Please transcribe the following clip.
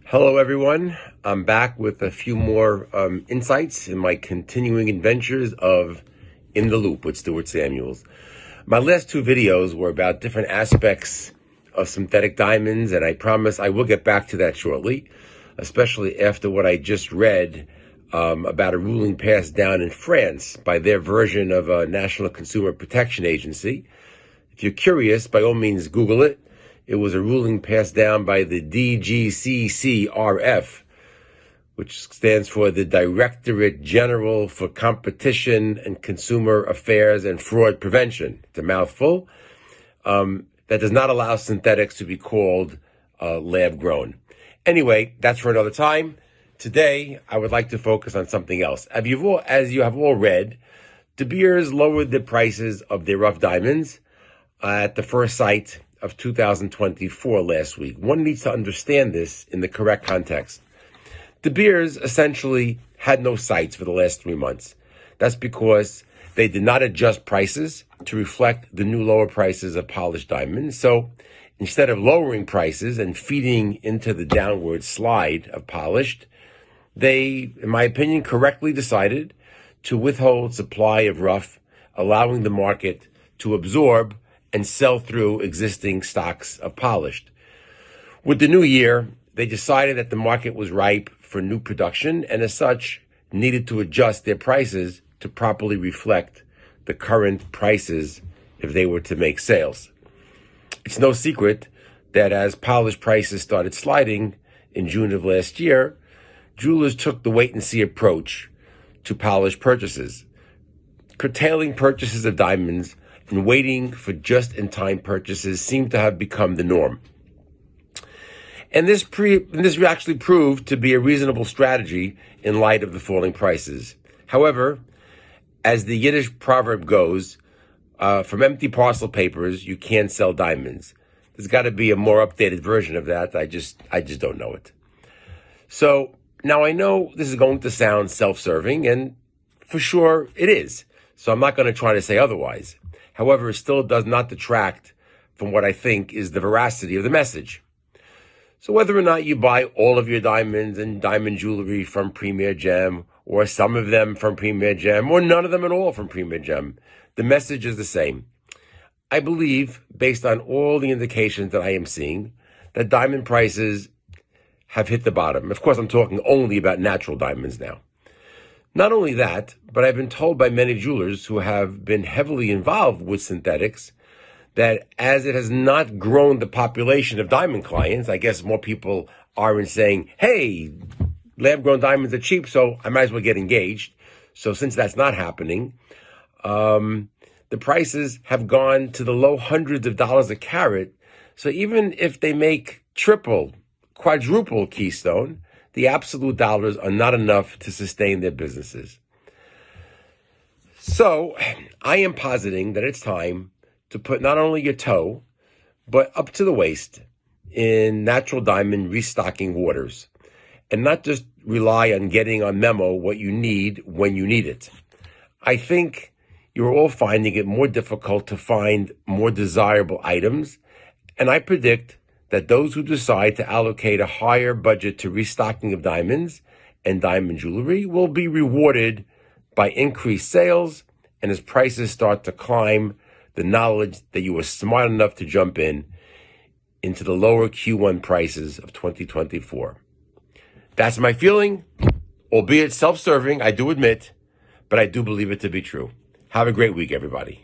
Hello, everyone. I'm back with a few more insights in my continuing adventures of In the Loop with Stuart Samuels. My last two videos were about different aspects of synthetic diamonds, and I promise I will get back to that shortly, especially after what I just read about a ruling passed down in France by their version of a National Consumer Protection Agency. If you're curious, by all means, Google it. It was a ruling passed down by the DGCCRF, which stands for the Directorate General for Competition and Consumer Affairs and Fraud Prevention. It's a mouthful. That does not allow synthetics to be called lab-grown. Anyway, that's for another time. Today, I would like to focus on something else. As you have all read, De Beers lowered the prices of their rough diamonds at the first sight of 2024 last week. One needs to understand this in the correct context. De Beers essentially had no sights for the last 3 months. That's because they did not adjust prices to reflect the new lower prices of polished diamonds. So instead of lowering prices and feeding into the downward slide of polished, they, in my opinion, correctly decided to withhold supply of rough, allowing the market to absorb and sell through existing stocks of polished. With the new year, they decided that the market was ripe for new production and as such needed to adjust their prices to properly reflect the current prices if they were to make sales. It's no secret that as polished prices started sliding in June of last year, jewelers took the wait-and-see approach to polished purchases, curtailing purchases of diamonds and waiting for just-in-time purchases seemed to have become the norm. And this actually proved to be a reasonable strategy in light of the falling prices. However, as the Yiddish proverb goes, from empty parcel papers, you can't sell diamonds. There's got to be a more updated version of that. I just don't know it. So now I know this is going to sound self-serving, and for sure it is. So I'm not going to try to say otherwise. However, it still does not detract from what I think is the veracity of the message. So whether or not you buy all of your diamonds and diamond jewelry from Premier Gem, or some of them from Premier Gem, or none of them at all from Premier Gem, the message is the same. I believe, based on all the indications that I am seeing, that diamond prices have hit the bottom. Of course, I'm talking only about natural diamonds now. Not only that, but I've been told by many jewelers who have been heavily involved with synthetics that as it has not grown the population of diamond clients, I guess more people aren't saying, hey, lab-grown diamonds are cheap, so I might as well get engaged. So since that's not happening, the prices have gone to the low hundreds of dollars a carat. So even if they make triple, quadruple keystone, the absolute dollars are not enough to sustain their businesses. So I am positing that it's time to put not only your toe, but up to the waist in natural diamond restocking waters, and not just rely on getting on memo what you need when you need it. I think you're all finding it more difficult to find more desirable items, and I predict that those who decide to allocate a higher budget to restocking of diamonds and diamond jewelry will be rewarded by increased sales, and as prices start to climb, the knowledge that you were smart enough to jump into the lower Q1 prices of 2024. That's my feeling, albeit self-serving, I do admit, but I do believe it to be true. Have a great week, everybody.